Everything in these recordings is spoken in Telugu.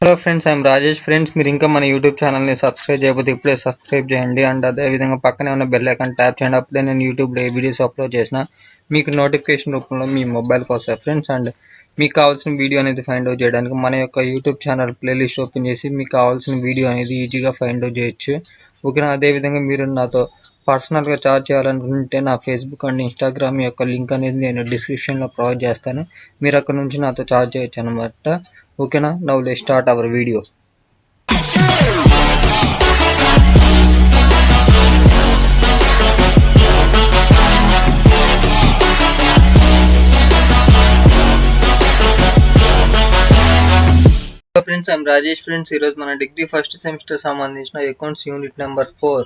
Hello friends, I'm Rajesh. Friends, మీరు ఇంకా మన యూట్యూబ్ ఛానల్ని సబ్స్క్రైబ్ చేయకపోతే ఇప్పుడే సబ్స్క్రైబ్ చేయండి. అండ్ అదేవిధంగా పక్కనే ఉన్న బెల్ ఐకాన్ ట్యాప్ చేయండి. అప్పుడే నేను యూట్యూబ్లో ఏ వీడియోస్ అప్లోడ్ చేసిన మీకు నోటిఫికేషన్ రూపంలో మీ మొబైల్కి వస్తాయి ఫ్రెండ్స్. అండ్ మీకు కావాల్సిన వీడియో అనేది ఫైండ్ అవుట్ చేయడానికి మన యొక్క యూట్యూబ్ ఛానల్ ప్లేలిస్ట్ ఓపెన్ చేసి మీకు కావాల్సిన వీడియో అనేది ఈజీగా ఫైండ్ అవుట్ చేయొచ్చు. ఓకేనా? అదేవిధంగా మీరు నాతో పర్సనల్గా చాట్ చేయాలనుకుంటే నా ఫేస్బుక్ అండ్ ఇన్స్టాగ్రామ్ యొక్క లింక్ అనేది నేను డిస్క్రిప్షన్లో ప్రొవైడ్ చేస్తాను. మీరు అక్కడ నుంచి నాతో చాట్ చేయొచ్చు అనమాట. ఓకేనా? Now let's start our video. Friends, I'm Rajesh. Friends, ఈరోజు మన డిగ్రీ ఫస్ట్ సెమిస్టర్ సంబంధించిన accounts unit number 4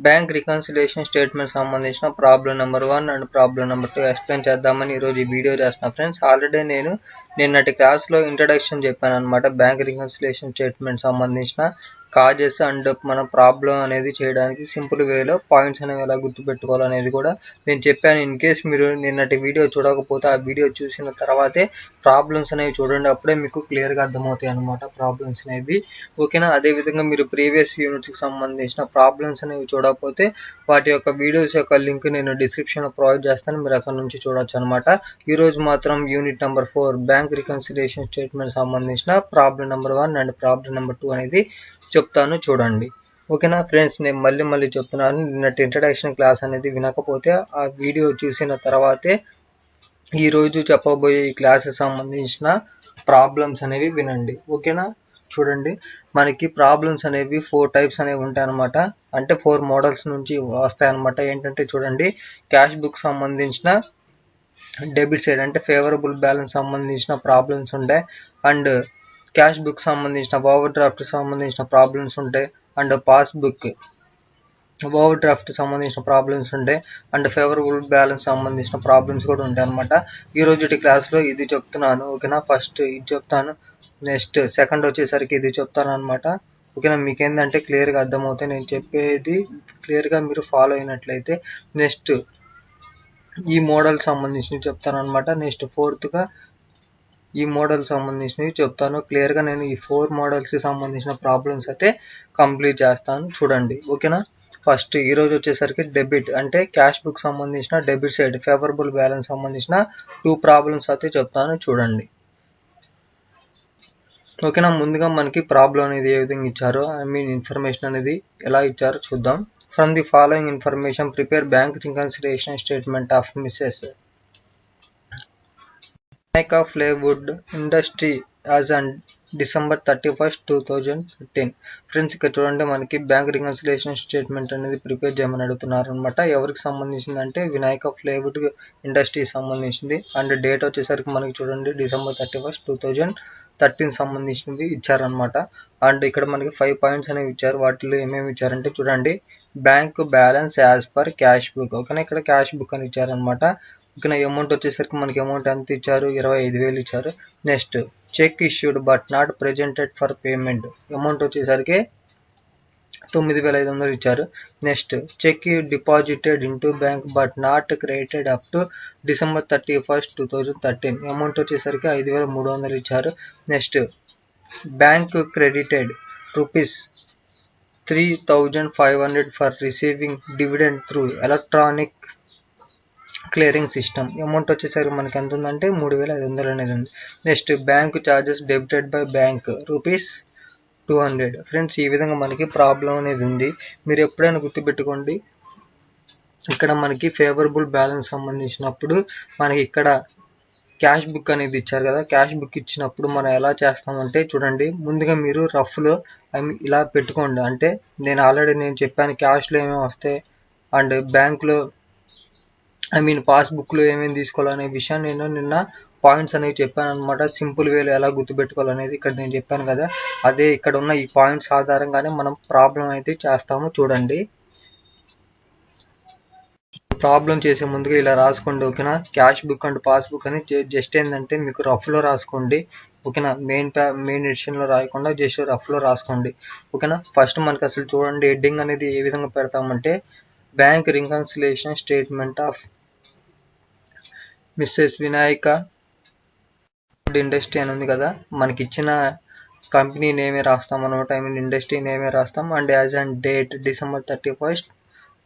bank reconciliation statement సంబంధించిన problem number 1 and problem number 2 explain చేద్దామని ఈరోజు ఈ వీడియో చేస్తున్నాను ఫ్రెండ్స్. ఆల్రెడీ నేను నిన్నటి క్లాస్లో ఇంట్రడక్షన్ చెప్పాను అనమాట. బ్యాంక్ రికన్సిలేషన్ స్టేట్మెంట్ సంబంధించిన కాజెస్ అండ్ మన ప్రాబ్లం అనేది చేయడానికి సింపుల్ వేలో పాయింట్స్ అనేవి ఎలా గుర్తుపెట్టుకోవాలనేది కూడా నేను చెప్పాను. ఇన్ కేస్ మీరు నిన్నటి వీడియో చూడకపోతే ఆ వీడియో చూసిన తర్వాతే ప్రాబ్లమ్స్ అనేవి చూడండి, అప్పుడే మీకు క్లియర్గా అర్థమవుతాయి అనమాట ప్రాబ్లమ్స్ అనేవి. ఓకేనా? అదేవిధంగా మీరు ప్రీవియస్ యూనిట్స్కి సంబంధించిన ప్రాబ్లమ్స్ అనేవి చూడకపోతే వాటి యొక్క వీడియోస్ యొక్క లింక్ నేను డిస్క్రిప్షన్లో ప్రొవైడ్ చేస్తాను, మీరు అక్కడ నుంచి చూడొచ్చు అనమాట. ఈరోజు మాత్రం unit number 4 bank reconciliation statement సంబంధించిన problem number 1 and problem number 2 అనేది చెప్తాను, చూడండి. ఓకేనా ఫ్రెండ్స్, నేను మళ్ళీ చెప్తున్నాను. నిన్నటి ఇంట్రడక్షన్ క్లాస్ అనేది వినకపోతే ఆ వీడియో చూసిన తర్వాతే ఈరోజు చెప్పబోయే ఈ క్లాస్కి సంబంధించిన ప్రాబ్లమ్స్ అనేవి వినండి. ఓకేనా? చూడండి, మనకి ప్రాబ్లమ్స్ అనేవి 4 టైప్స్ అనేవి ఉంటాయి అనమాట. అంటే 4 మోడల్స్ నుంచి వస్తాయి అనమాట. ఏంటంటే చూడండి, క్యాష్ బుక్ సంబంధించిన డెబిట్ సైడ్ అంటే ఫేవరబుల్ బ్యాలెన్స్ సంబంధించిన ప్రాబ్లమ్స్ ఉంటాయి. అండ్ క్యాష్ బుక్ సంబంధించిన ఓవర్ డ్రాఫ్ట్ సంబంధించిన ప్రాబ్లమ్స్ ఉంటాయి. అండ్ పాస్బుక్ ఓవర్ డ్రాఫ్ట్ సంబంధించిన ప్రాబ్లమ్స్ ఉంటాయి. అండ్ ఫేవరబుల్ బ్యాలెన్స్ సంబంధించిన ప్రాబ్లమ్స్ కూడా ఉంటాయి అనమాట. ఈ రోజు క్లాస్లో ఇది చెప్తున్నాను. ఓకేనా? ఫస్ట్ ఇది చెప్తాను, నెక్స్ట్ సెకండ్ వచ్చేసరికి ఇది చెప్తాను అనమాట. ఓకేనా? మీకు ఏంటంటే క్లియర్గా అర్థమవుతాయి నేను చెప్పేది. క్లియర్గా మీరు ఫాలో అయినట్లయితే నెక్స్ట్ ఈ మోడల్ సంబంధించినవి చెప్తాను అనమాట. నెక్స్ట్ ఫోర్త్గా ఈ మోడల్ సంబంధించినవి చెప్తాను. క్లియర్గా నేను ఈ 4 మోడల్స్కి సంబంధించిన ప్రాబ్లమ్స్ అయితే కంప్లీట్ చేస్తాను, చూడండి. ఓకేనా? ఫస్ట్ ఈరోజు వచ్చేసరికి డెబిట్ అంటే క్యాష్ బుక్ సంబంధించిన డెబిట్ సైడ్ ఫేవరబుల్ బ్యాలెన్స్ సంబంధించిన 2 ప్రాబ్లమ్స్ అయితే చెప్తాను, చూడండి. ఓకేనా? ముందుగా మనకి ప్రాబ్లం అనేది ఏ విధంగా ఇచ్చారో ఇన్ఫర్మేషన్ అనేది ఎలా ఇచ్చారో చూద్దాం. From the following information prepare bank reconciliation statement of Mrs Vinayaka plywood industry as on December 31st, 2015. Friends, ఇక్కడ చూడండి, మనకి బ్యాంక్ రికన్సిలేషన్ స్టేట్మెంట్ అనేది ప్రిపేర్ చేయమని అడుగుతున్నారు అనమాట. ఎవరికి సంబంధించింది అంటే వినాయక ప్లైవుడ్ ఇండస్ట్రీ సంబంధించింది. అండ్ డేట్ వచ్చేసరికి మనకి చూడండి December 31st, 2013 సంబంధించినవి ఇచ్చారనమాట. అండ్ ఇక్కడ మనకి 5 పాయింట్స్ అనేవి ఇచ్చారు. వాటిలో ఏమేమి ఇచ్చారంటే చూడండి, bank balance as per cash book. ఓకేనా? ఇక్కడ క్యాష్ బుక్ అని ఇచ్చారనమాట. ఓకేనా? అమౌంట్ వచ్చేసరికి మనకి అమౌంట్ ఎంత ఇచ్చారు? 25,000 ఇచ్చారు. Next cheque issued but not presented for payment. Amount వచ్చేసరికి 9,500 ఇచ్చారు. Next cheque deposited into bank but not credited up to December 31st, 2013. Amount వచ్చేసరికి 5,300 ఇచ్చారు. Next bank credited ₹3,500 for receiving dividend through electronic clearing system. Amount వచ్చేసరికి మనకి ఎంత ఉందంటే 3,500 అనేది ఉంది. Next bank charges debited by bank ₹200. Friends, ఈ విధంగా మనకి ప్రాబ్లం అనేది ఉంది. మీరు ఎప్పుడైనా గుర్తుపెట్టుకోండి, ఇక్కడ మనకి ఫేవరబుల్ బ్యాలెన్స్ సంబంధించినప్పుడు మనకి ఇక్కడ క్యాష్ బుక్ అనేది ఇచ్చారు కదా. క్యాష్ బుక్ ఇచ్చినప్పుడు మనం ఎలా చేస్తామంటే చూడండి, ముందుగా మీరు రఫ్లో ఇలా పెట్టుకోండి. అంటే నేను చెప్పాను క్యాష్లో ఏమేమి వస్తాయి అండ్ బ్యాంక్లో పాస్బుక్లో ఏమేమి తీసుకోవాలనే విషయాన్ని నేను నిన్న పాయింట్స్ అనేవి చెప్పాను అనమాట. సింపుల్ వేలో ఎలా గుర్తుపెట్టుకోవాలనేది ఇక్కడ నేను చెప్పాను కదా. అదే ఇక్కడ ఉన్న ఈ పాయింట్స్ ఆధారంగానే మనం ప్రాబ్లం అయితే చేస్తాము, చూడండి. ప్రాబ్లం చేసే ముందుగా ఇలా రాసుకోండి. ఓకేనా? క్యాష్ బుక్ అండ్ పాస్బుక్ అని జస్ట్ ఏంటంటే మీకు రఫ్లో రాసుకోండి. ఓకేనా? మెయిన్ ఎడిషన్లో రాయకుండా జస్ట్ రఫ్లో రాసుకోండి. ఓకేనా? ఫస్ట్ మనకి అసలు చూడండి, హెడ్డింగ్ అనేది ఏ విధంగా పెడతామంటే bank reconciliation statement of Mrs Vinayaka industry అని ఉంది కదా. మనకి ఇచ్చిన కంపెనీ నేమే రాస్తాం అనమాట, ఐ మీన్ ఇండస్ట్రీ నేమే రాస్తాం. And as and date December 31st,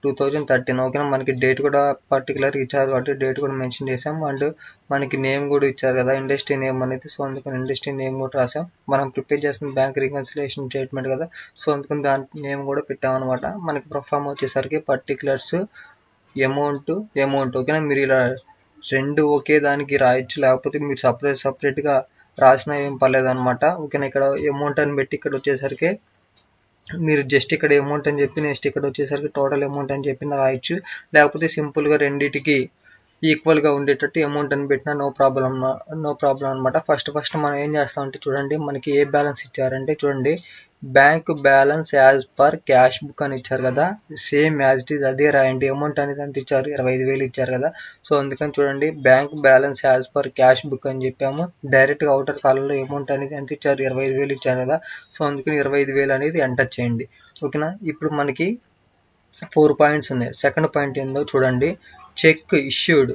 2013. ఓకేనా, మనకి డేట్ కూడా పర్టికులర్ ఇచ్చారు కాబట్టి డేట్ కూడా మెన్షన్ చేసాం. అండ్ మనకి నేమ్ కూడా ఇచ్చారు కదా, ఇండస్ట్రీ నేమ్ అనేది. సో అందుకని ఇండస్ట్రీ నేమ్ కూడా రాసాం. మనం ప్రిపేర్ చేసిన బ్యాంక్ రికన్సిలేషన్ స్టేట్మెంట్ కదా, సో అందుకని దాని నేమ్ కూడా పెట్టామన్నమాట. మనకి ప్రొఫార్మ్ వచ్చేసరికి పర్టికులర్స్ అమౌంట్. ఓకేనా, మీరు ఇలా రెండు ఒకే దానికి రాయొచ్చు, లేకపోతే మీరు సపరేట్గా రాసినా ఏం పర్లేదు అనమాట. ఓకేనా, ఇక్కడ అమౌంట్ అని పెట్టి ఇక్కడ వచ్చేసరికి మీరు జస్ట్ ఇక్కడ అమౌంట్ అని చెప్పి నెక్స్ట్ ఇక్కడ వచ్చేసరికి టోటల్ అమౌంట్ అని చెప్పి రాయొచ్చు, లేకపోతే సింపుల్గా రెండింటికి ఈక్వల్గా ఉండేటట్టు అమౌంట్ అని పెట్టినా నో ప్రాబ్లం అనమాట. ఫస్ట్ మనం ఏం చేస్తామంటే చూడండి, మనకి ఏ బ్యాలెన్స్ ఇచ్చారంటే చూడండి, bank balance as per cash book అని ఇచ్చారు కదా, సేమ్ యాజ్ ఇట్ ఈజ్ అదే రాయండి. అమౌంట్ అనేది అంత ఇచ్చారు, 25,000 ఇచ్చారు కదా. సో అందుకని చూడండి, bank balance as per cash book అని చెప్పాము. డైరెక్ట్గా అవుటర్ కాలంలో అమౌంట్ అనేది ఎంత ఇచ్చారు, 25,000 ఇచ్చారు కదా. సో అందుకని 25,000 అనేది ఎంటర్ చేయండి. ఓకేనా, ఇప్పుడు మనకి 4 పాయింట్స్ ఉన్నాయి. సెకండ్ పాయింట్ ఏందో చూడండి, cheque issued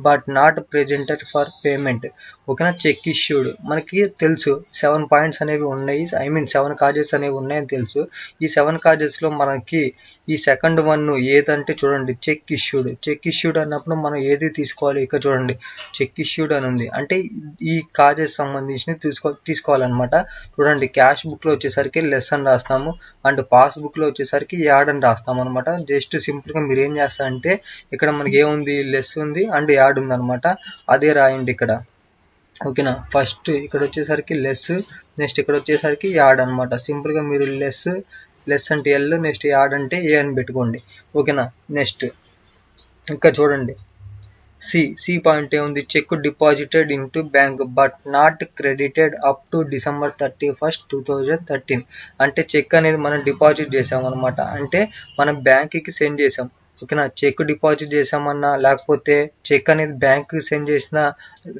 but not presented for payment. ఓకేనా, చెక్ ఇష్యూడ్ మనకి తెలుసు 7 పాయింట్స్ అనేవి ఉన్నాయి, ఐ మీన్ 7 కాజెస్ అనేవి ఉన్నాయని తెలుసు. ఈ 7 కాజెస్లో మనకి ఈ సెకండ్ వన్ ఏదంటే చూడండి, చెక్ ఇష్యూడ్ అన్నప్పుడు మనం ఏది తీసుకోవాలి, ఇక్కడ చూడండి చెక్ ఇష్యూడ్ అని ఉంది అంటే ఈ కాజెస్ సంబంధించి తీసుకోవాలన్నమాట. చూడండి, క్యాష్ బుక్లో వచ్చేసరికి లెస్ అని రాస్తాము, అండ్ పాస్బుక్లో వచ్చేసరికి యాడ్ అని రాస్తాము అనమాట. జస్ట్ సింపుల్గా మీరు ఏం చేస్తారంటే ఇక్కడ మనకి ఏముంది, లెస్ ఉంది అండ్ యాడ్ ఉంది అనమాట, అదే రాయండి ఇక్కడ. ఓకేనా, ఫస్ట్ ఇక్కడ వచ్చేసరికి లెస్, నెక్స్ట్ ఇక్కడ వచ్చేసరికి యాడ్ అనమాట. సింపుల్గా మీరు లెస్ అంటే ఎల్, నెక్స్ట్ యాడ్ అంటే ఏ అని పెట్టుకోండి. ఓకేనా, నెక్స్ట్ ఇక్కడ చూడండి, సి పాయింట్ ఏముంది, cheque deposited into bank but not credited up to December 31st, 2013. అంటే చెక్ అనేది మనం డిపాజిట్ చేసామన్నమాట, అంటే మనం బ్యాంక్కి సెండ్ చేసాం. ఓకేనా, చెక్ డిపాజిట్ చేసామన్నా లేకపోతే చెక్ అనేది బ్యాంక్కి సెండ్ చేసిన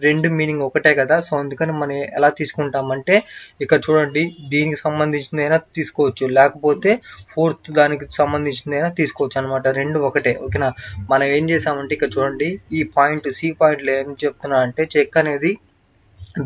రెండు మీనింగ్ ఒకటే కదా. సో అందుకని మనం ఎలా తీసుకుంటామంటే ఇక్కడ చూడండి, దీనికి సంబంధించిందైనా తీసుకోవచ్చు, లేకపోతే ఫోర్త్ దానికి సంబంధించిందైనా తీసుకోవచ్చు అనమాట, రెండు ఒకటే. ఓకేనా, మనం ఏం చేసామంటే ఇక్కడ చూడండి, ఈ పాయింట్ సి పాయింట్లో ఏం చెప్తున్నా అంటే చెక్ అనేది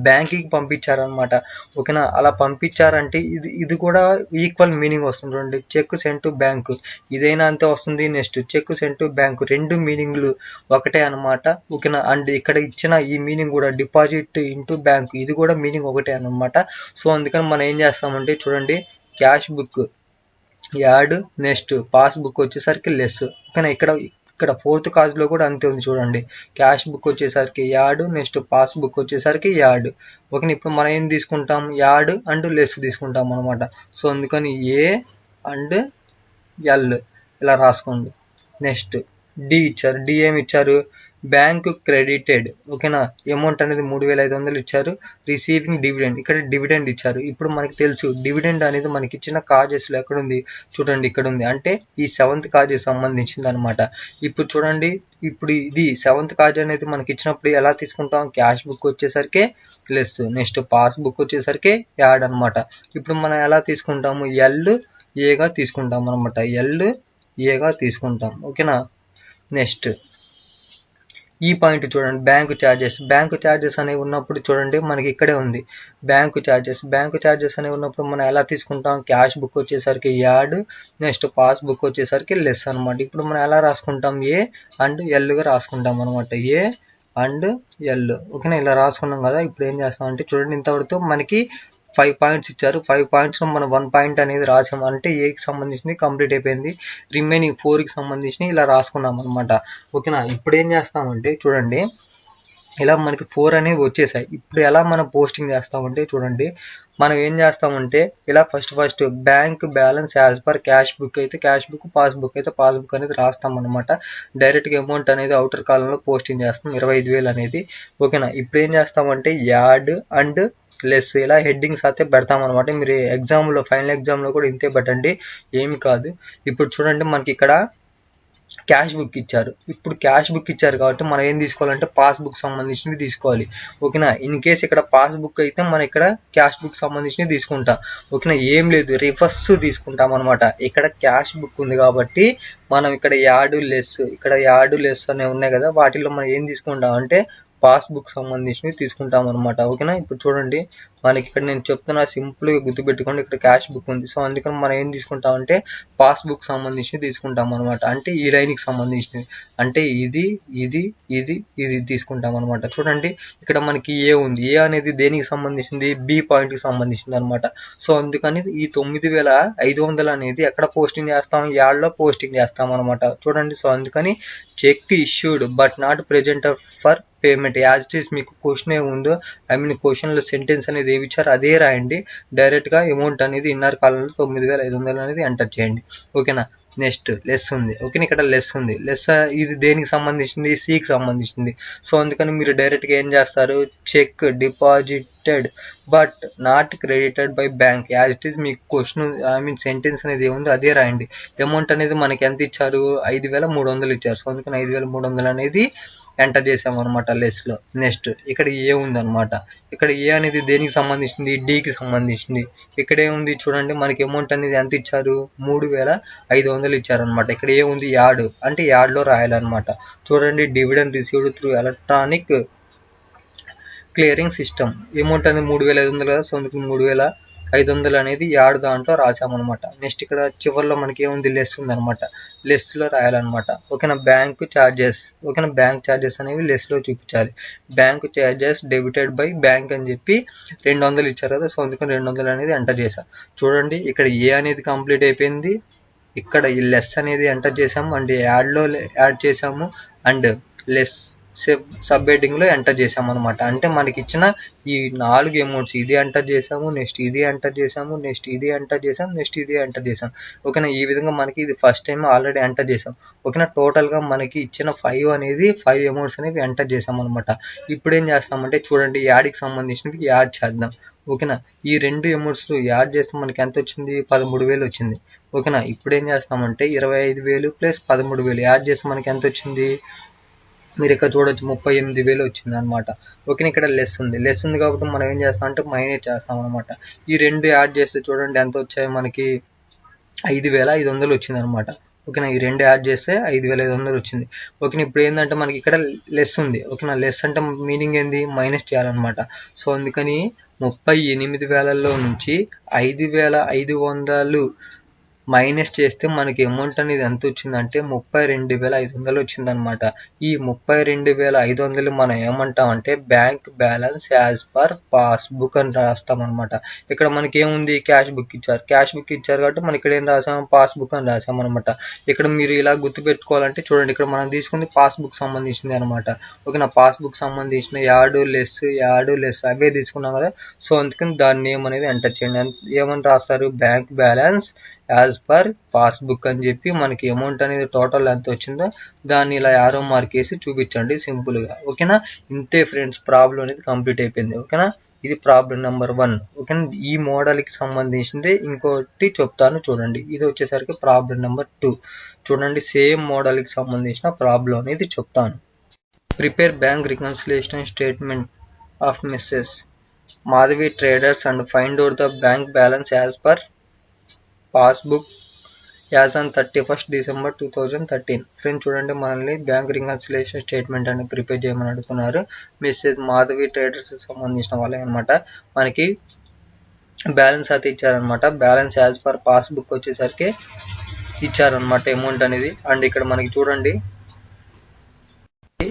బ్యాంక్కి పంపించారనమాట. ఓకేనా, అలా పంపించారంటే ఇది కూడా ఈక్వల్ మీనింగ్ వస్తుంది. చూడండి, చెక్ సెండ్ టు బ్యాంక్ ఇదైనా అంతే వస్తుంది, next cheque send to bank రెండు మీనింగ్లు ఒకటే అనమాట. ఓకేనా, అండ్ ఇక్కడ ఇచ్చిన ఈ మీనింగ్ కూడా డిపాజిట్ ఇంటూ బ్యాంక్ ఇది కూడా మీనింగ్ ఒకటే అనమాట. సో అందుకని మనం ఏం చేస్తామంటే చూడండి, cash book add, next passbook వచ్చేసరికి లెస్. ఓకేనా, ఇక్కడ ఫోర్త్ కాజ్లో కూడా అంతే ఉంది చూడండి, క్యాష్ బుక్ వచ్చేసరికి యాడ్, నెక్స్ట్ పాస్బుక్ వచ్చేసరికి యాడ్. ఓకే, ఇప్పుడు మనం ఏం తీసుకుంటాం, యాడ్ అండ్ లెస్ తీసుకుంటాం అనమాట. సో అందుకని ఏ అండ్ ఎల్ ఇలా రాసుకోండి. నెక్స్ట్ డి ఇచ్చారు, డి ఏమి ఇచ్చారు, బ్యాంక్ క్రెడిటెడ్. ఓకేనా, అమౌంట్ అనేది 3,500 ఇచ్చారు, రిసీవింగ్ డివిడెండ్, ఇక్కడ డివిడెండ్ ఇచ్చారు. ఇప్పుడు మనకి తెలుసు డివిడెండ్ అనేది మనకి ఇచ్చిన కాజెస్లో ఎక్కడుంది, చూడండి ఇక్కడ ఉంది, అంటే ఈ 7th కాజెస్ సంబంధించింది అనమాట. ఇప్పుడు చూడండి, ఇప్పుడు ఇది 7th కాజ్ అనేది మనకి ఇచ్చినప్పుడు ఎలా తీసుకుంటాం, క్యాష్ బుక్ వచ్చేసరికి లెస్, నెక్స్ట్ పాస్బుక్ వచ్చేసరికి యాడ్ అనమాట. ఇప్పుడు మనం ఎలా తీసుకుంటాము, ఎల్ ఏగా తీసుకుంటాం అనమాట, ఎల్ ఏగా తీసుకుంటాం. ఓకేనా, నెక్స్ట్ ఈ పాయింట్ చూడండి, బ్యాంకు ఛార్జెస్ అనేవి ఉన్నప్పుడు చూడండి మనకి ఇక్కడే ఉంది బ్యాంకు ఛార్జెస్ అనేవి ఉన్నప్పుడు మనం ఎలా తీసుకుంటాం, క్యాష్ బుక్ వచ్చేసరికి యాడ్, నెక్స్ట్ పాస్బుక్ వచ్చేసరికి లెస్ అనమాట. ఇప్పుడు మనం ఎలా రాసుకుంటాం, ఏ అండ్ ఎల్గా రాసుకుంటాం అనమాట, ఏ అండ్ ఎల్. ఓకేనా, ఇలా రాసుకున్నాం కదా. ఇప్పుడు ఏం చేస్తాం అంటే చూడండి, ఇంతవరకు మనకి 5 పాయింట్స్ ఇచ్చారు, 5 పాయింట్స్లో మనం 1 పాయింట్ అనేది రాసాం, అంటే ఏకి సంబంధించింది కంప్లీట్ అయిపోయింది, రిమైనింగ్ 4కి సంబంధించి ఇలా రాసుకున్నాం అనమాట. ఓకేనా, ఇప్పుడు ఏం చేస్తామంటే చూడండి, ఇలా మనకి 4 అనేవి వచ్చేసాయి. ఇప్పుడు ఎలా మనం పోస్టింగ్ చేస్తామంటే చూడండి, మనం ఏం చేస్తామంటే ఇలా first bank balance as per cash book అయితే క్యాష్ బుక్, పాస్బుక్ అయితే పాస్బుక్ అనేది రాస్తాం అనమాట. డైరెక్ట్గా అమౌంట్ అనేది అవుటర్ కాలంలో పోస్టింగ్ చేస్తాం, 25,000 అనేది. ఓకేనా, ఇప్పుడు ఏం చేస్తామంటే యాడ్ అండ్ లెస్ ఇలా హెడ్డింగ్స్ అయితే పెడతాం అనమాట. మీరు ఎగ్జామ్లో ఫైనల్ ఎగ్జామ్లో కూడా ఇంతే పెట్టండి, ఏమి కాదు. ఇప్పుడు చూడండి, మనకి ఇక్కడ క్యాష్ బుక్ ఇచ్చారు. ఇప్పుడు క్యాష్ బుక్ ఇచ్చారు కాబట్టి మనం ఏం తీసుకోవాలంటే పాస్బుక్ సంబంధించినవి తీసుకోవాలి. ఓకేనా, ఇన్ కేస్ ఇక్కడ పాస్బుక్ అయితే మనం ఇక్కడ క్యాష్ బుక్ సంబంధించినవి తీసుకుంటాం. ఓకేనా, ఏం లేదు రివర్స్ తీసుకుంటాం అనమాట. ఇక్కడ క్యాష్ బుక్ ఉంది కాబట్టి మనం ఇక్కడ యాడ్ లెస్ అనేవి ఉన్నాయి కదా, వాటిలో మనం ఏం తీసుకుంటాం అంటే పాస్బుక్ సంబంధించినవి తీసుకుంటాం అనమాట. ఓకేనా, ఇప్పుడు చూడండి మనకి ఇక్కడ నేను చెప్తున్నా సింపుల్గా గుర్తుపెట్టుకోండి, ఇక్కడ క్యాష్ బుక్ ఉంది. సో అందుకని మనం ఏం తీసుకుంటామంటే పాస్బుక్ సంబంధించి తీసుకుంటాం అనమాట. అంటే ఈ లైన్కి సంబంధించినవి, అంటే ఇది ఇది ఇది ఇది తీసుకుంటాం అనమాట. చూడండి ఇక్కడ మనకి ఏ ఉంది, ఏ అనేది దేనికి సంబంధించింది, బి పాయింట్కి సంబంధించింది అనమాట. సో అందుకని ఈ 9500 అనేది ఎక్కడ పోస్టింగ్ చేస్తాం, యాడ్లో పోస్టింగ్ చేస్తాం అనమాట. చూడండి సో అందుకని cheque issued but not present for payment as it is. మీకు క్వశ్చన్ ఏముందో క్వశ్చన్లో సెంటెన్స్ అనేది ఏమి ఇచ్చారో అదే రాయండి. డైరెక్ట్గా అమౌంట్ అనేది ఇన్నర్ కాలంలో 9500 అనేది ఎంటర్ చేయండి. ఓకేనా. నెక్స్ట్ లెస్ ఉంది. ఓకేనా, ఇక్కడ లెస్ ఉంది. లెస్ ఇది దేనికి సంబంధించింది, సికి సంబంధించింది. సో అందుకని మీరు డైరెక్ట్గా ఏం చేస్తారు, cheque deposited but not credited by bank as it is. మీకు క్వశ్చన్ సెంటెన్స్ అనేది ఏముందో అదే రాయండి. అమౌంట్ అనేది మనకి ఎంత ఇచ్చారు, 5300 ఇచ్చారు. సో అందుకని 5300 అనేది ఎంటర్ చేసాము అనమాట లెస్లో. నెక్స్ట్ ఇక్కడ ఏ ఉంది అనమాట. ఇక్కడ ఏ అనేది దేనికి సంబంధించింది, డికి సంబంధించింది. ఇక్కడ ఏముంది చూడండి, మనకి అమౌంట్ అనేది ఎంత ఇచ్చారు, 3500 ఇచ్చారనమాట. ఇక్కడ ఏముంది, యాడ్, అంటే యాడ్లో రాయాలన్నమాట. చూడండి dividend received through electronic clearing system. Amount అనేది 3500 కదా. సో అందుకు 3500 అనేది యాడ్ దాంట్లో రాసామన్నమాట. నెక్స్ట్ ఇక్కడ చివరిలో మనకి ఏముంది, లెస్ ఉందన్నమాట. లెస్లో రాయాలన్నమాట. ఓకేనా. Bank charges. ఓకేనా, బ్యాంక్ ఛార్జెస్ అనేవి లెస్లో చూపించాలి. Bank charges debited by bank అని చెప్పి 200 ఇచ్చారు కదా. సో అందుకని 200 అనేది ఎంటర్ చేశాం. చూడండి ఇక్కడ ఏ అనేది కంప్లీట్ అయిపోయింది. ఇక్కడ ఈ లెస్ అనేది ఎంటర్ చేసాము అండ్ యాడ్లో యాడ్ చేసాము అండ్ లెస్ సబ్ హెడ్డింగ్లో ఎంటర్ చేసాము అనమాట. అంటే మనకి ఇచ్చిన ఈ 4 అమౌంట్స్, ఇది ఎంటర్ చేసాము, నెక్స్ట్ ఇది ఎంటర్ చేసాము, నెక్స్ట్ ఇది ఎంటర్ చేసాం, నెక్స్ట్ ఇది ఎంటర్ చేసాం. ఓకేనా. ఈ విధంగా మనకి ఇది ఫస్ట్ టైం ఆల్రెడీ ఎంటర్ చేసాం. ఓకేనా. టోటల్గా మనకి ఇచ్చిన 5 అమౌంట్స్ అనేవి ఎంటర్ చేసాం అనమాట. ఇప్పుడు ఏం చేస్తామంటే చూడండి యాడ్కి సంబంధించినవి యాడ్ చేద్దాం. ఓకేనా. ఈ 2 అమౌంట్స్ యాడ్ చేస్తే మనకి ఎంత వచ్చింది, 13000 వచ్చింది. ఓకేనా. ఇప్పుడు ఏం చేస్తామంటే 25000 ప్లస్ 13000 యాడ్ చేస్తే మనకి ఎంత వచ్చింది, మీరు ఇక్కడ చూడొచ్చు 38000 వచ్చింది అనమాట. ఓకే, ఇక్కడ లెస్ ఉంది. లెస్ ఉంది కాబట్టి మనం ఏం చేస్తాం అంటే మైనస్ చేస్తాం అనమాట. ఈ 2 యాడ్ చేస్తే చూడండి ఎంత వచ్చాయి మనకి, 5500 వచ్చింది అనమాట. ఓకేనా. ఈ 2 యాడ్ చేస్తే 5500 వచ్చింది. ఓకేనా. ఇప్పుడు ఏంటంటే మనకి ఇక్కడ లెస్ ఉంది. ఓకేనా. లెస్ అంటే మీనింగ్ ఏంది, మైనస్ చేయాలన్నమాట. సో అందుకని 38,000లో నుంచి 5500 మైనస్ చేస్తే మనకి అమౌంట్ అనేది ఎంత వచ్చిందంటే 32,500 వచ్చిందనమాట. ఈ 32,500 మనం ఏమంటామంటే bank balance as per passbook అని రాస్తామన్నమాట. ఇక్కడ మనకి ఏముంది, క్యాష్ బుక్ ఇచ్చారు. క్యాష్ బుక్ ఇచ్చారు కాబట్టి మనం ఇక్కడ ఏం రాసాం, పాస్బుక్ అని రాసామన్నమాట. ఇక్కడ మీరు ఇలా గుర్తుపెట్టుకోవాలంటే చూడండి, ఇక్కడ మనం తీసుకుంది పాస్బుక్ సంబంధించింది అనమాట. ఓకేనా. పాస్బుక్ సంబంధించిన యాడ్ లెస్ అవే తీసుకున్నాం కదా. సో అందుకని దాని నేమ్ అనేది ఎంటర్ చేయండి. ఏమని రాస్తారు, bank balance as per passbook అని చెప్పి మనకి అమౌంట్ అనేది టోటల్ ఎంత వచ్చిందో దాన్ని ఇలా యారో మార్క్ వేసి చూపించండి సింపుల్గా. ఓకేనా. ఇంతే ఫ్రెండ్స్, ప్రాబ్లం అనేది కంప్లీట్ అయిపోయింది. ఓకేనా. ఇది ప్రాబ్లం నెంబర్ 1. ఓకేనా. ఈ మోడల్కి సంబంధించింది ఇంకోటి చెప్తాను చూడండి. ఇది వచ్చేసరికి ప్రాబ్లం నెంబర్ 2. చూడండి సేమ్ మోడల్కి సంబంధించిన ప్రాబ్లం అనేది చెప్తాను. Prepare bank reconciliation statement of missus Madhavi traders and find out the bank balance as per passbook as on 31st December 2013. Friends చూడండి, మనల్ని బ్యాంక్ రికన్సిలియేషన్ స్టేట్మెంట్ అని ప్రిపేర్ చేయమని అడుగుతున్నారు. మిస్సెస్ మాధవి ట్రేడర్స్ సంబంధించిన వాళ్ళే అనమాట. మనకి బ్యాలెన్స్ అయితే ఇచ్చారనమాట. బ్యాలెన్స్ యాజ్ పర్ పాస్బుక్ వచ్చేసరికి ఇచ్చారనమాట అమౌంట్ అనేది. అండ్ ఇక్కడ మనకి చూడండి,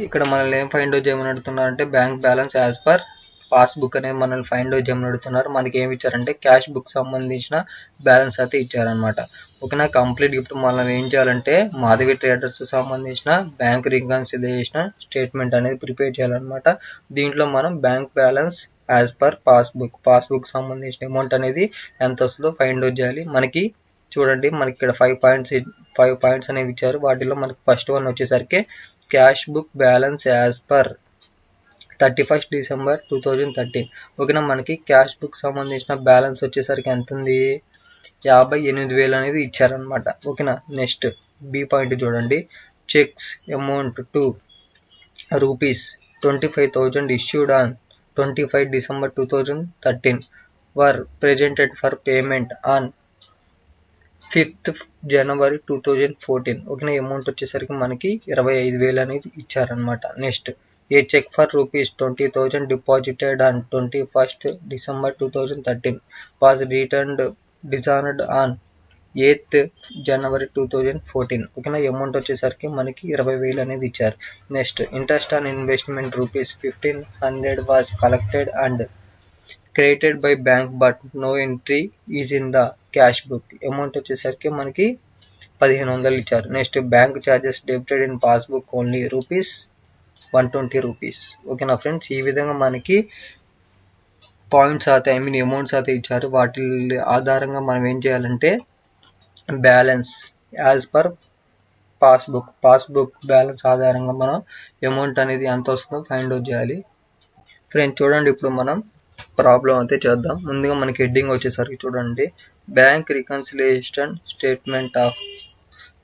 ఇక్కడ మనల్ని ఏం ఫైండ్ అవుట్ చేయమని అడుగుతున్నారంటే bank balance as per passbook అనేది మనల్ని ఫైండ్ అవుట్ చేయమని అడుగుతున్నారు. మనకి ఏమి ఇచ్చారంటే క్యాష్ బుక్ సంబంధించిన బ్యాలెన్స్ అయితే ఇచ్చారనమాట. ఓకేనా. కంప్లీట్ ఇప్పుడు మనం ఏం చేయాలంటే మాధవి ట్రేడర్స్ సంబంధించిన బ్యాంక్ రికన్సిలియేషన్ స్టేట్మెంట్ అనేది ప్రిపేర్ చేయాలన్నమాట. దీంట్లో మనం bank balance as per passbook సంబంధించిన అమౌంట్ అనేది ఎంత వస్తుందో ఫైండ్ అవుట్ చేయాలి. మనకి చూడండి, మనకి ఇక్కడ 5 పాయింట్స్ అనేవి ఇచ్చారు. వాటిలో మనకి ఫస్ట్ వన్ వచ్చేసరికి cash book balance as per 31st December 2013. ఓకేనా. మనకి క్యాష్ బుక్ సంబంధించిన బ్యాలెన్స్ వచ్చేసరికి ఎంత ఉంది, 58,000 అనేది ఇచ్చారనమాట. ఓకేనా. నెక్స్ట్ బి పాయింట్ చూడండి, checks amount to ₹25,000 issued on 25 December 2013 were presented for payment on 5th January 2014. ఓకేనా. అమౌంట్ వచ్చేసరికి మనకి 25,000 అనేది ఇచ్చారనమాట. Next A check for rupees 20,000 deposited on 21st December 2013 was returned dishonored on 8th January 2014. ఓకేనా అమౌంట్ వచ్చేసరికి మనకి 20,000 అనేది ఇచ్చారు. Next interest on investment rupees 1,500 was collected and created by bank but no entry is in the cash book. Amount వచ్చేసరికి మనకి 1,500 ఇచ్చారు. Next bank charges debited in passbook only rupees 120 rupees. ఓకేనా ఫ్రెండ్స్, ఈ విధంగా మనకి పాయింట్స్ అయితే అమౌంట్స్ అయితే ఇచ్చారు. వాటి ఆధారంగా మనం ఏం చేయాలంటే balance as per passbook balance ఆధారంగా మనం అమౌంట్ అనేది ఎంత వస్తుందో ఫైండ్ అవుట్ చేయాలి. ఫ్రెండ్స్ చూడండి, ఇప్పుడు మనం ప్రాబ్లం అయితే చేద్దాం. ముందుగా మనకి హెడ్డింగ్ వచ్చేసరికి చూడండి, bank reconciliation statement of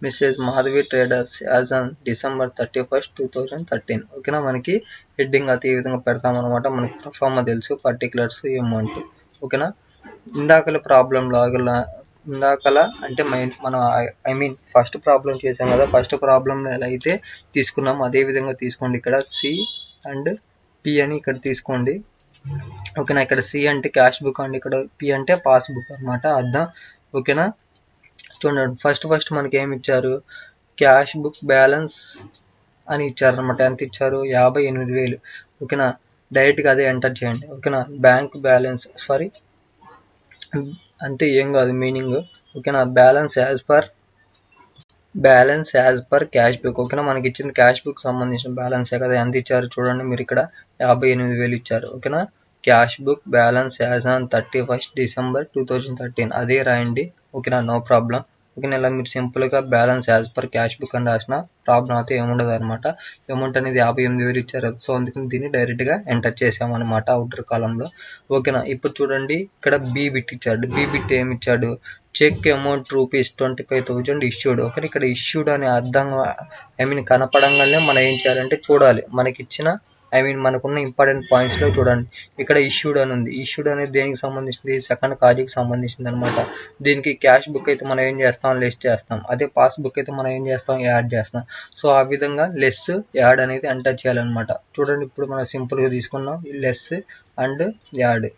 missus Madhavi traders as on December 31st, 2013. ఓకేనా, మనకి హెడ్డింగ్ అయితే ఈ విధంగా పెడతాం అనమాట. మనకి ప్రొఫార్మా తెలుసు, పర్టికులర్స్ అమౌంట్. ఓకేనా, ఇందాకల అంటే మనం ఫస్ట్ ప్రాబ్లం చేసాం కదా, ఫస్ట్ ప్రాబ్లం ఎలా అయితే తీసుకున్నాం అదే విధంగా తీసుకోండి. ఇక్కడ సి అండ్ పి అని ఇక్కడ తీసుకోండి. ఓకేనా, ఇక్కడ సి అంటే క్యాష్ బుక్ అండ్ ఇక్కడ పి అంటే పాస్బుక్ అనమాట అర్థం. ఓకేనా, చూడండి ఫస్ట్ మనకి ఏమి ఇచ్చారు, క్యాష్ బుక్ బ్యాలెన్స్ అని ఇచ్చారనమాట. ఎంత ఇచ్చారు, 58,000. ఓకేనా, డైరెక్ట్గా అదే ఎంటర్ చేయండి. ఓకేనా, బ్యాంక్ బ్యాలెన్స్ అంతే, ఏం కాదు మీనింగ్. ఓకేనా, balance as per cash book. ఓకేనా, మనకి ఇచ్చింది క్యాష్ బుక్ సంబంధించిన బ్యాలెన్సే కదా. ఎంత ఇచ్చారు చూడండి, మీరు ఇక్కడ 58,000 ఇచ్చారు. ఓకేనా, cash book balance as on 31st December 2013 అదే రాయండి. ఓకేనా, నో ప్రాబ్లం. ఓకేనా, ఇలా మీరు సింపుల్గా balance as per cash book అని రాసిన ప్రాబ్లం అయితే ఏముండదు అనమాట. అమౌంట్ అనేది 58,000 ఇచ్చారు. సో అందుకని దీన్ని డైరెక్ట్గా ఎంటర్ చేసామన్నమాట అవుటర్ కాలంలో. ఓకేనా, ఇప్పుడు చూడండి ఇక్కడ బి బిట్ ఇచ్చాడు. బి బిట్ ఏమి ఇచ్చాడు, check amount rupees 25,000 issued. Okay, ఇక్కడ ఇష్యూడ్ అనే అర్థం కనపడంగానే మనం ఏం చేయాలంటే చూడాలి. మనకి ఇచ్చిన మనకున్న ఇంపార్టెంట్ పాయింట్స్లో చూడండి, ఇక్కడ ఇష్యూడ్ అని ఉంది. ఇష్యూడ్ అనేది దేనికి సంబంధించింది, సెకండ్ కాజీకి సంబంధించింది అనమాట. దీనికి క్యాష్ బుక్ అయితే మనం ఏం చేస్తాం, లెస్ చేస్తాం. అదే పాస్బుక్ అయితే మనం ఏం చేస్తాం, యాడ్ చేస్తాం. సో ఆ విధంగా లెస్ యాడ్ అనేది ఎంటర్ చేయాలన్నమాట. చూడండి, ఇప్పుడు మనం సింపుల్గా తీసుకున్నాం less and add.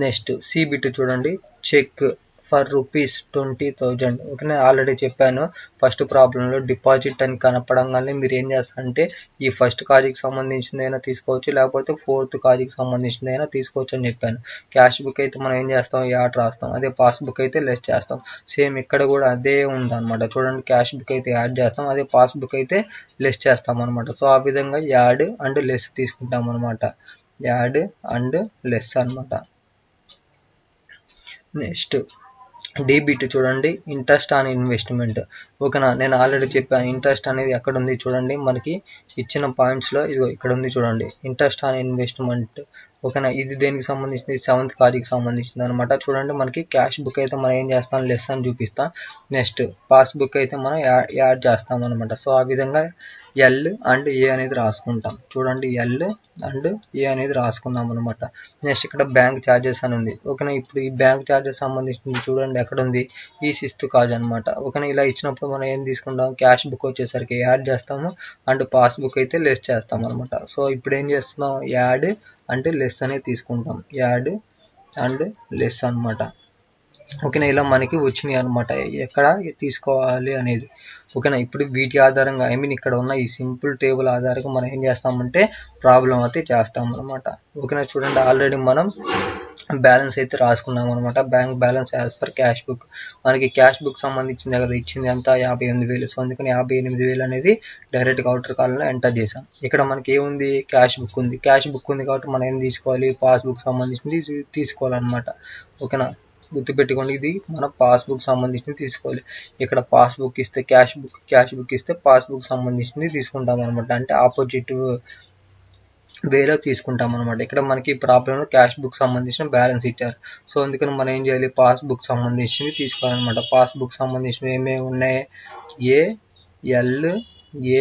Next C bit చూడండి, చెక్ ఫర్ రూపీస్ 20,000. ఓకేనా, ఆల్రెడీ చెప్పాను ఫస్ట్ ప్రాబ్లంలో డిపాజిట్ అని కనపడంగానే మీరు ఏం చేస్తారంటే ఈ ఫస్ట్ కాజీకి సంబంధించింది అయినా తీసుకోవచ్చు, లేకపోతే ఫోర్త్ కాజీకి సంబంధించింది అయినా తీసుకోవచ్చు అని చెప్పాను. క్యాష్ బుక్ అయితే మనం ఏం చేస్తాం, యాడ్ రాస్తాం. అదే పాస్బుక్ అయితే లెస్ చేస్తాం. సేమ్ ఇక్కడ కూడా అదే ఉందన్నమాట. చూడండి, క్యాష్ బుక్ అయితే యాడ్ చేస్తాం, అదే పాస్బుక్ అయితే లెస్ చేస్తాం అనమాట. సో ఆ విధంగా యాడ్ అండ్ లెస్ తీసుకుంటాం అనమాట. యాడ్ అండ్ లెస్ అనమాట. నెక్స్ట్ డీబిట్ చూడండి, ఇంట్రెస్ట్ ఆన్ ఇన్వెస్ట్మెంట్. ఓకేనా, నేను ఆల్రెడీ చెప్పాను ఇంట్రెస్ట్ అనేది ఎక్కడ ఉంది చూడండి, మనకి ఇచ్చిన పాయింట్స్లో ఇదిగో ఇక్కడ ఉంది చూడండి, ఇంట్రెస్ట్ ఆన్ ఇన్వెస్ట్మెంట్. ఓకేనా, ఇది దేనికి సంబంధించింది, 7th కాజీకి సంబంధించింది అనమాట. చూడండి, మనకి క్యాష్ బుక్ అయితే మనం ఏం చేస్తాం, లెస్ అని చూపిస్తాం. నెక్స్ట్ పాస్బుక్ అయితే మనం యాడ్ చేస్తాం అనమాట. సో ఆ విధంగా ఎల్ అండ్ ఏ అనేది రాసుకుంటాం. చూడండి, ఎల్ అండ్ ఏ అనేది రాసుకున్నాం అనమాట. నెక్స్ట్ ఇక్కడ బ్యాంక్ ఛార్జెస్ అని ఉంది. ఓకేనా, ఇప్పుడు ఈ బ్యాంక్ ఛార్జెస్ సంబంధించింది చూడండి ఎక్కడ ఉంది, ఈ 6th కాజ్ అనమాట. ఓకేనా, ఇలా ఇచ్చినప్పుడు మనం ఏం తీసుకుంటాం, క్యాష్ బుక్ వచ్చేసరికి యాడ్ చేస్తాము అండ్ పాస్బుక్ అయితే లెస్ చేస్తాం అనమాట. సో ఇప్పుడు ఏం చేస్తున్నాం, యాడ్ అంటే లెస్ అనేది తీసుకుంటాం, యాడ్ అండ్ లెస్ అనమాట. ఓకేనా, ఇలా మనకి వచ్చినాయి అనమాట ఎక్కడ తీసుకోవాలి అనేది. ఓకేనా, ఇప్పుడు వీటి ఆధారంగా ఇక్కడ ఉన్న ఈ సింపుల్ టేబుల్ ఆధారంగా మనం ఏం చేస్తామంటే ప్రాబ్లం అయితే చేస్తాం అనమాట. ఓకేనా, చూడండి ఆల్రెడీ మనం బ్యాలెన్స్ అయితే రాసుకున్నాం అనమాట. Bank balance as per cash book. మనకి క్యాష్ బుక్ సంబంధించింది కదా, ఇచ్చింది ఎంత, 58,000. సో అందుకని 58,000 అనేది డైరెక్ట్గా అవుటర్ కాలంలో ఎంటర్ చేసాం. ఇక్కడ మనకి ఏముంది, క్యాష్ బుక్ ఉంది. క్యాష్ బుక్ ఉంది కాబట్టి మనం ఏం తీసుకోవాలి, పాస్బుక్ సంబంధించింది తీసుకోవాలన్నమాట. ఓకేనా, గుర్తుపెట్టుకోండి, ఇది మన పాస్బుక్ సంబంధించింది తీసుకోవాలి. ఇక్కడ పాస్బుక్ ఇస్తే క్యాష్ బుక్ ఇస్తే పాస్బుక్ సంబంధించింది తీసుకుంటాం అనమాట. అంటే ఆపోజిట్ వేలో తీసుకుంటాం అనమాట. ఇక్కడ మనకి ప్రాబ్లంలో క్యాష్ బుక్ సంబంధించిన బ్యాలెన్స్ ఇచ్చారు. సో అందుకని మనం ఏం చేయాలి, పాస్బుక్ సంబంధించినవి తీసుకోవాలన్నమాట. పాస్బుక్ సంబంధించినవి ఏమేమి ఉన్నాయి, ఏ, ఎల్, ఏ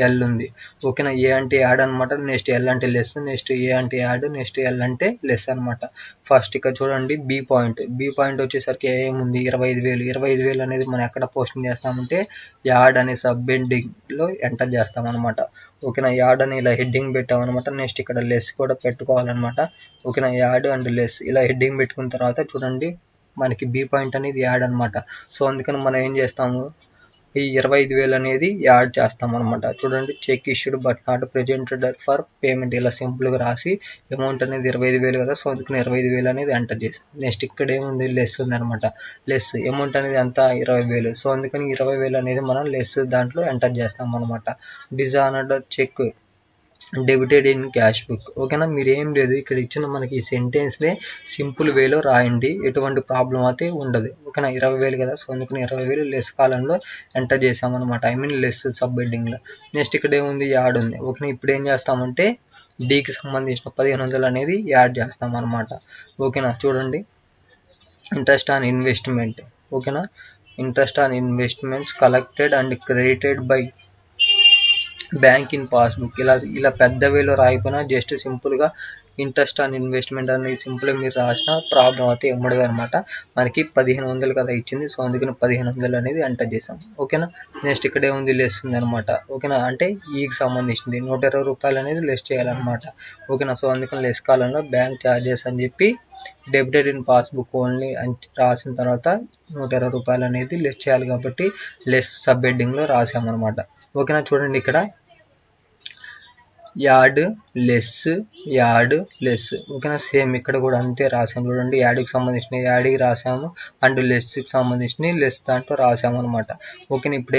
ఎల్ ఉంది. ఓకేనా, ఏ అంటే యాడ్ అనమాట, నెక్స్ట్ ఎల్ అంటే లెస్, నెక్స్ట్ ఏ అంటే యాడ్, నెక్స్ట్ ఎల్ అంటే లెస్ అనమాట. ఫస్ట్ ఇక్కడ చూడండి బి పాయింట్ వచ్చేసరికి ఏముంది 25,000. 25,000 అనేది మనం ఎక్కడ పోస్టింగ్ చేస్తామంటే యాడ్ అనే సబ్ హెడ్డింగ్లో ఎంటర్ చేస్తాం అనమాట. ఓకేనా, యాడ్ అని ఇలా హెడ్డింగ్ పెట్టామన్నమాట. నెక్స్ట్ ఇక్కడ లెస్ కూడా పెట్టుకోవాలన్నమాట. ఓకేనా, యాడ్ అండ్ లెస్ ఇలా హెడ్డింగ్ పెట్టుకున్న తర్వాత చూడండి మనకి బి పాయింట్ అనేది యాడ్ అనమాట. సో అందుకని మనం ఏం చేస్తాము, ఈ 25,000 అనేది యాడ్ చేస్తాం అనమాట. చూడండి cheque issued but not presented for payment ఇలా సింపుల్గా రాసి అమౌంట్ అనేది 25,000 కదా, సో అందుకని 25,000 అనేది ఎంటర్ చేసాం. నెక్స్ట్ ఇక్కడ ఏముంది లెస్ ఉంది అనమాట. లెస్ అమౌంట్ అనేది ఎంత 20,000, సో అందుకని 20,000 అనేది మనం లెస్ దాంట్లో ఎంటర్ చేస్తాం అనమాట. Dishonoured cheque debited in cash book. ఓకేనా, మీరు ఏం లేదు ఇక్కడ ఇచ్చిన మనకి ఈ సెంటెన్స్ని సింపుల్ వేలో రాయండి, ఎటువంటి ప్రాబ్లం అయితే ఉండదు. ఓకేనా, 20,000 కదా, సో అందుకని 20,000 లెస్ కాలంలో ఎంటర్ చేసామన్నమాట, ఐ మీన్ లెస్ సబ్ హెడ్డింగ్లో. నెక్స్ట్ ఇక్కడ ఏముంది యాడ్ ఉంది. ఓకేనా, ఇప్పుడు ఏం చేస్తామంటే డీకి సంబంధించిన 1,500 అనేది యాడ్ చేస్తాం అనమాట. ఓకేనా, చూడండి ఇంట్రెస్ట్ ఆన్ ఇన్వెస్ట్మెంట్. ఓకేనా, interest on investments collected and credited by bank in passbook. ఇలా పెద్ద వేలో రాయిపోయినా జస్ట్ సింపుల్గా ఇంట్రెస్ట్ ఆన్ ఇన్వెస్ట్మెంట్ అనేది సింపుల్గా మీరు రాసిన ప్రాబ్లం అయితే ఉండదు అనమాట. మనకి 1,500 కదా ఇచ్చింది, సో అందుకని 1,500 అనేది ఎంటర్ చేసాం. ఓకేనా, నెక్స్ట్ ఇక్కడ ఏముంది లెస్ ఉంది అనమాట. ఓకేనా, అంటే ఈకి సంబంధించింది 120 రూపాయలు అనేది లెస్ చేయాలన్నమాట. ఓకేనా, సో అందుకని లెస్ కాలంలో బ్యాంక్ ఛార్జెస్ అని చెప్పి డెబిటెడ్ ఇన్ పాస్బుక్ ఓన్లీ అని రాసిన తర్వాత 120 రూపాయలు అనేది లెస్ చేయాలి కాబట్టి లెస్ సబ్ హెడ్డింగ్లో రాసామన్నమాట. ఓకేనా, చూడండి ఇక్కడ యాడ్ లెస్. ఓకేనా, సేమ్ ఇక్కడ కూడా అంతే రాసాము. చూడండి యాడ్కి సంబంధించిన యాడ్కి రాసాము అండ్ లెస్కి సంబంధించిన లెస్ దాంట్లో రాసాము అనమాట. ఓకేనా, ఇప్పుడు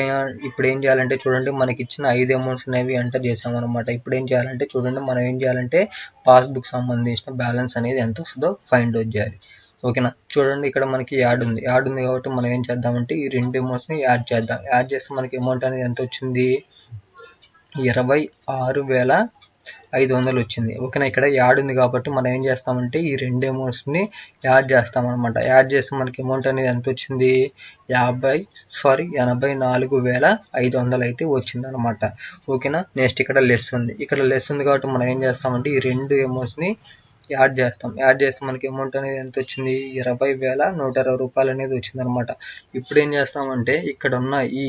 ఏం చేయాలంటే చూడండి మనకి ఇచ్చిన 5 అమౌంట్స్ అనేవి ఎంటర్ చేసాము అనమాట. ఇప్పుడు ఏం చేయాలంటే చూడండి మనం ఏం చేయాలంటే పాస్బుక్ సంబంధించిన బ్యాలెన్స్ అనేది ఎంత వస్తుందో ఫైండ్ అవుట్ చేయాలి. ఓకేనా, చూడండి ఇక్కడ మనకి యాడ్ ఉంది కాబట్టి మనం ఏం చేద్దామంటే ఈ 2 అమౌంట్స్ని యాడ్ చేద్దాం. యాడ్ చేస్తే మనకి అమౌంట్ అనేది ఎంత వచ్చింది 26,500 వచ్చింది. ఓకేనా, ఇక్కడ యాడ్ ఉంది కాబట్టి మనం ఏం చేస్తామంటే ఈ 2 అమౌంట్స్ని యాడ్ చేస్తాం అనమాట. యాడ్ చేస్తే మనకి అమౌంట్ అనేది ఎంత వచ్చింది 84,500 అయితే వచ్చింది అనమాట. ఓకేనా, నెక్స్ట్ ఇక్కడ లెస్ ఉంది. కాబట్టి మనం ఏం చేస్తామంటే ఈ 2 అమౌంట్స్ని యాడ్ చేస్తాం. యాడ్ చేస్తే మనకి అమౌంట్ అనేది ఎంత వచ్చింది 20,120 రూపాయలు అనేది వచ్చింది అనమాట. ఇప్పుడు ఏం చేస్తామంటే ఇక్కడ ఉన్న ఈ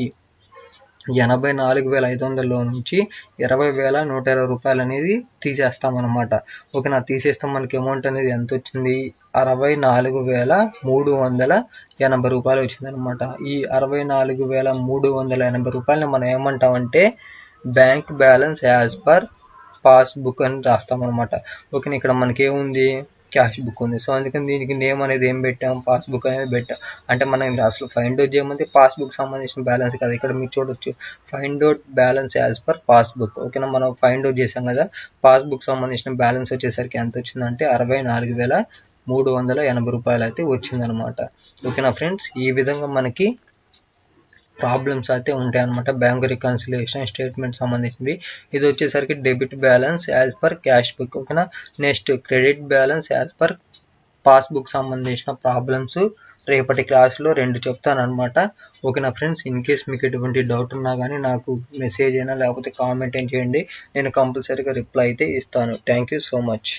84,500లో నుంచి 20,120 రూపాయలు అనేది తీసేస్తాం అనమాట. ఓకేనా, తీసేస్తాం మనకి అమౌంట్ అనేది ఎంత వచ్చింది 64,380 రూపాయలు వచ్చింది అనమాట. ఈ 64,380 రూపాయలని మనం ఏమంటామంటే bank balance as per passbook అని రాస్తాం అనమాట. ఓకేనా, ఇక్కడ మనకి ఏముంది క్యాష్ బుక్ ఉంది, సో అందుకని దీనికి నేమ్ అనేది ఏం పెట్టాం పాస్బుక్ అనేది పెట్టాం. అంటే మనం అసలు ఫైండ్ అవుట్ చేయమంది పాస్బుక్ సంబంధించిన బ్యాలెన్స్ కదా, ఇక్కడ మీరు చూడొచ్చు find out balance as per passbook. ఓకేనా, మనం ఫైండ్ అవుట్ చేసాం కదా, పాస్బుక్ సంబంధించిన బ్యాలెన్స్ వచ్చేసరికి ఎంత వచ్చిందంటే 64,380 రూపాయలు అయితే వచ్చిందనమాట. ఓకేనా ఫ్రెండ్స్, ఈ విధంగా మనకి ప్రాబ్లమ్స్ అయితే ఉంటాయి అనమాట బ్యాంక్ రికన్సిలియేషన్ స్టేట్మెంట్ సంబంధించినవి. ఇది వచ్చేసరికి debit balance as per cash book. ఓకేనా, next credit balance as per passbook సంబంధించిన ప్రాబ్లమ్స్ రేపటి క్లాస్లో 2 చెప్తాను అనమాట. ఓకేనా ఫ్రెండ్స్, ఇన్ కేస్ మీకు ఎటువంటి డౌట్ ఉన్నా కానీ నాకు మెసేజ్ అయినా లేకపోతే కామెంట్ ఏం చేయండి, నేను కంపల్సరీగా రిప్లై అయితే ఇస్తాను. Thank you so much.